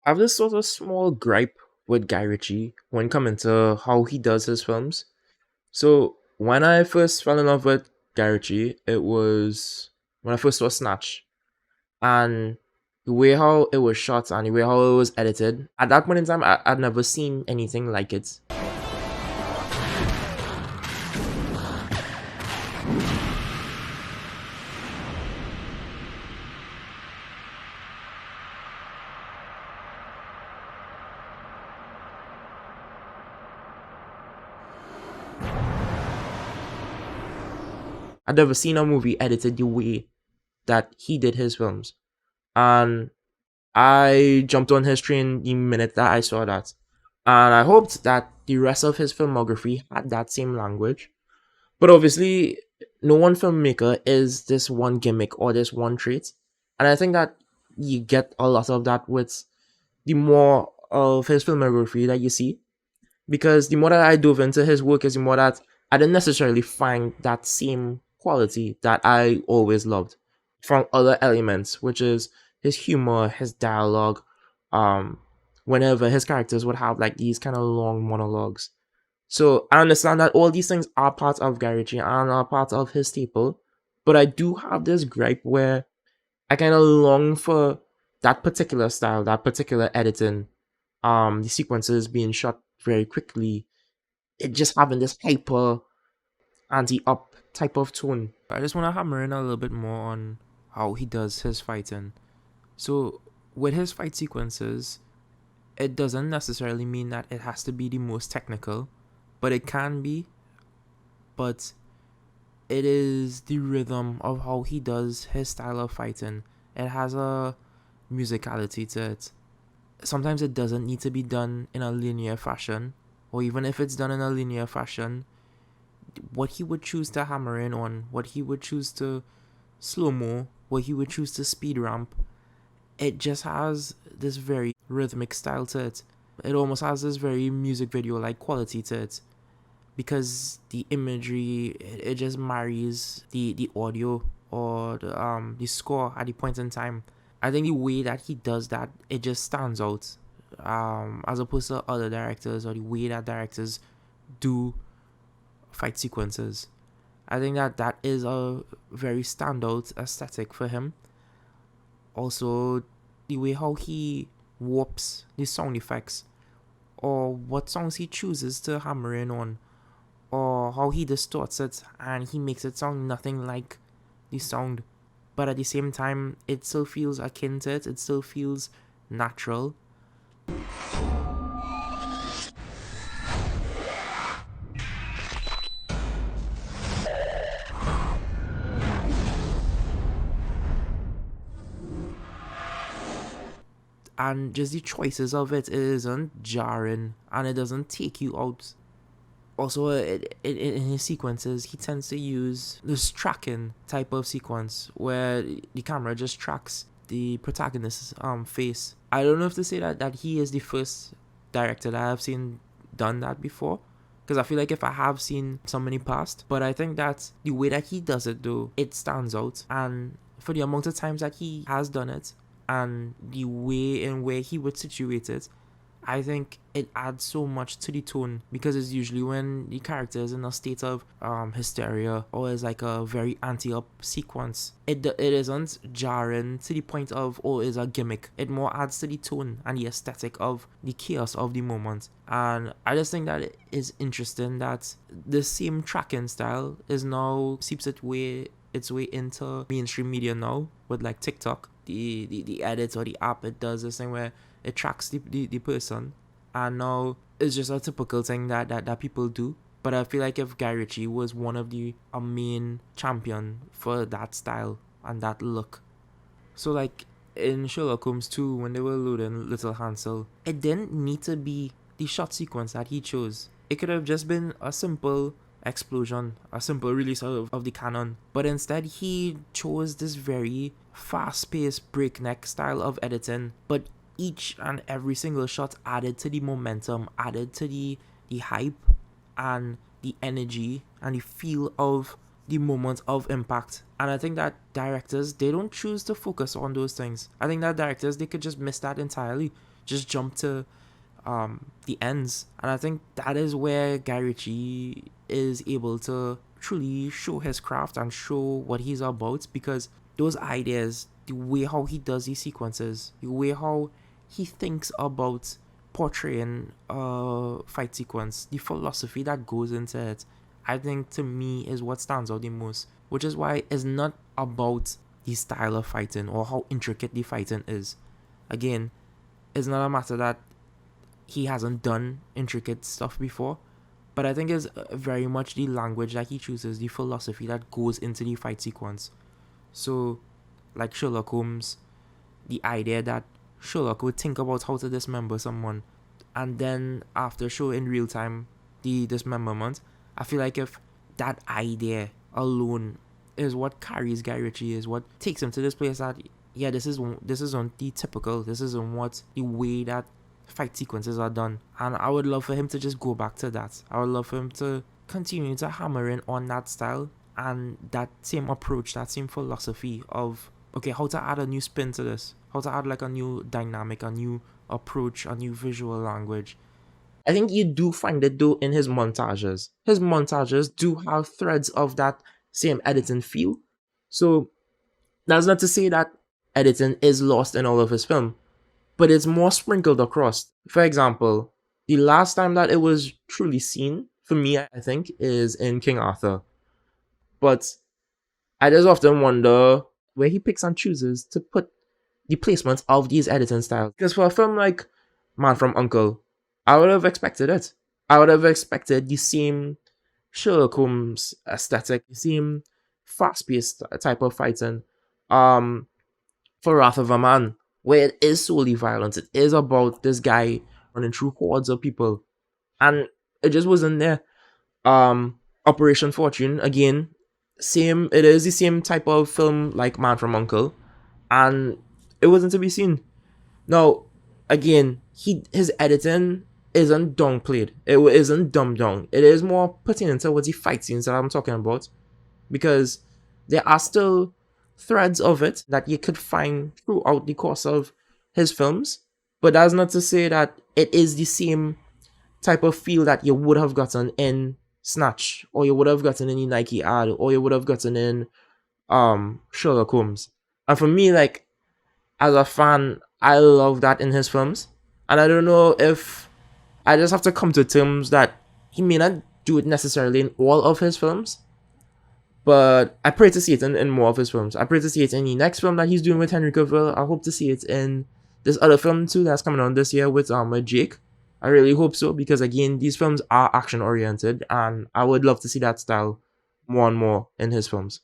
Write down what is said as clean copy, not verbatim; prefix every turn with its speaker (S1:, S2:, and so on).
S1: I have this sort of small gripe with Guy Ritchie when coming to how he does his films. So when I first fell in love with Guy Ritchie, it was when I first saw Snatch, and the way how it was shot and the way how it was edited. At that point in time, I'd never seen anything like it. I'd never seen a movie edited the way that he did his films, and I jumped on his train the minute that I saw that. And I hoped that the rest of his filmography had that same language. But obviously, no one filmmaker is this one gimmick or this one trait. And I think that you get a lot of that with the more of his filmography that you see. Because the more that I dove into his work is the more that I didn't necessarily find that same quality that I always loved from other elements, which is his humor, his dialogue, um, whenever his characters would have like these kind of long monologues. So I understand that all these things are part of Guy Ritchie and are part of his staple, but I do have this gripe where I kind of long for that particular style, that particular editing, the sequences being shot very quickly, it just having this hyper anti-up type of tone. I just want to hammer in a little bit more on how he does his fighting. So with his fight sequences, it doesn't necessarily mean that it has to be the most technical, but it can be. But it is the rhythm of how he does his style of fighting. It has a musicality to it. Sometimes it doesn't need to be done in a linear fashion, or even if it's done in a linear fashion, what he would choose to hammer in on, what he would choose to slow mo, what he would choose to speed ramp, it just has this very rhythmic style to it. It almost has this very music video like quality to it, because the imagery, it just marries the audio or the score at the point in time. I think the way that he does that, it just stands out, as opposed to other directors or the way that directors do fight sequences. I think that that is a very standout aesthetic for him. Also, the way how he warps the sound effects, or what songs he chooses to hammer in on, or how he distorts it and he makes it sound nothing like the sound, but at the same time, it still feels akin to it. It still feels natural. And just the choices of it isn't jarring and it doesn't take you out. Also, in his sequences, he tends to use this tracking type of sequence where the camera just tracks the protagonist's face. I don't know if to say that he is the first director that I've seen done that before, because I feel like if I have seen so many past, but I think that the way that he does it though, it stands out. And for the amount of times that he has done it and the way in where he would situate it, I think it adds so much to the tone, because it's usually when the character is in a state of hysteria or is like a very anti-up sequence. It isn't jarring to the point of, oh, it's a gimmick. It more adds to the tone and the aesthetic of the chaos of the moment. And I just think that it is interesting that the same tracking style is now seeps its way into mainstream media now with like TikTok. The edit or the app, it does this thing where it tracks the person, and now it's just a typical thing that people do. But I feel like if Guy Ritchie was one of the a main champion for that style and that look. So like in Sherlock Holmes 2, when they were loading Little Hansel, it didn't need to be the shot sequence that he chose. It could have just been a simple explosion, a simple release of the cannon. But instead, he chose this very fast-paced, breakneck style of editing. But each and every single shot added to the momentum, added to the hype and the energy and the feel of the moment of impact. And I think that directors, they don't choose to focus on those things. I think that directors, they could just miss that entirely. just jump to the ends. And I think that is where Guy Ritchie is able to truly show his craft and show what he's about, because those ideas, the way how he does these sequences, the way how he thinks about portraying a fight sequence, the philosophy that goes into it, I think to me is what stands out the most. Which is why it's not about the style of fighting or how intricate the fighting is. Again, it's not a matter that he hasn't done intricate stuff before, but I think it's very much the language that he chooses, the philosophy that goes into the fight sequence. So, like Sherlock Holmes, the idea that Sherlock would think about how to dismember someone, and then after show in real time the dismemberment, I feel like if that idea alone is what carries Guy Ritchie, is what takes him to this place that, yeah, this isn't the typical, this isn't what the way that fight sequences are done. And I would love for him to just go back to that. I would love for him to continue to hammer in on that style and that same approach, that same philosophy of, okay, how to add a new spin to this, how to add like a new dynamic, a new approach, a new visual language. I think you do find it though in his montages. His montages do have threads of that same editing feel. So that's not to say that editing is lost in all of his film, but it's more sprinkled across. For example, the last time that it was truly seen, for me, I think, is in King Arthur. But I just often wonder where he picks and chooses to put the placement of these editing styles. Because for a film like Man from Uncle, I would have expected it. I would have expected the same Sherlock Holmes aesthetic, the same fast-paced type of fighting. Um, for Wrath of a Man, where it is solely violence. It is about this guy running through hordes of people, and it just wasn't there. Operation Fortune, again, same. It is the same type of film like Man from Uncle, and it wasn't to be seen. Now, again, his editing isn't downplayed. It isn't dumbed down. It is more pertinent towards the fight scenes that I'm talking about, because there are still threads of it that you could find throughout the course of his films. But that's not to say that it is the same type of feel that you would have gotten in Snatch, or you would have gotten in the Nike ad, or you would have gotten in Sherlock Holmes. And for me, like, as a fan, I love that in his films. And I don't know if I just have to come to terms that he may not do it necessarily in all of his films, but I pray to see it in more of his films. I pray to see it in the next film that he's doing with Henry Cavill. I hope to see it in this other film too that's coming on this year with Jake. I really hope so, because again, these films are action oriented, and I would love to see that style more and more in his films.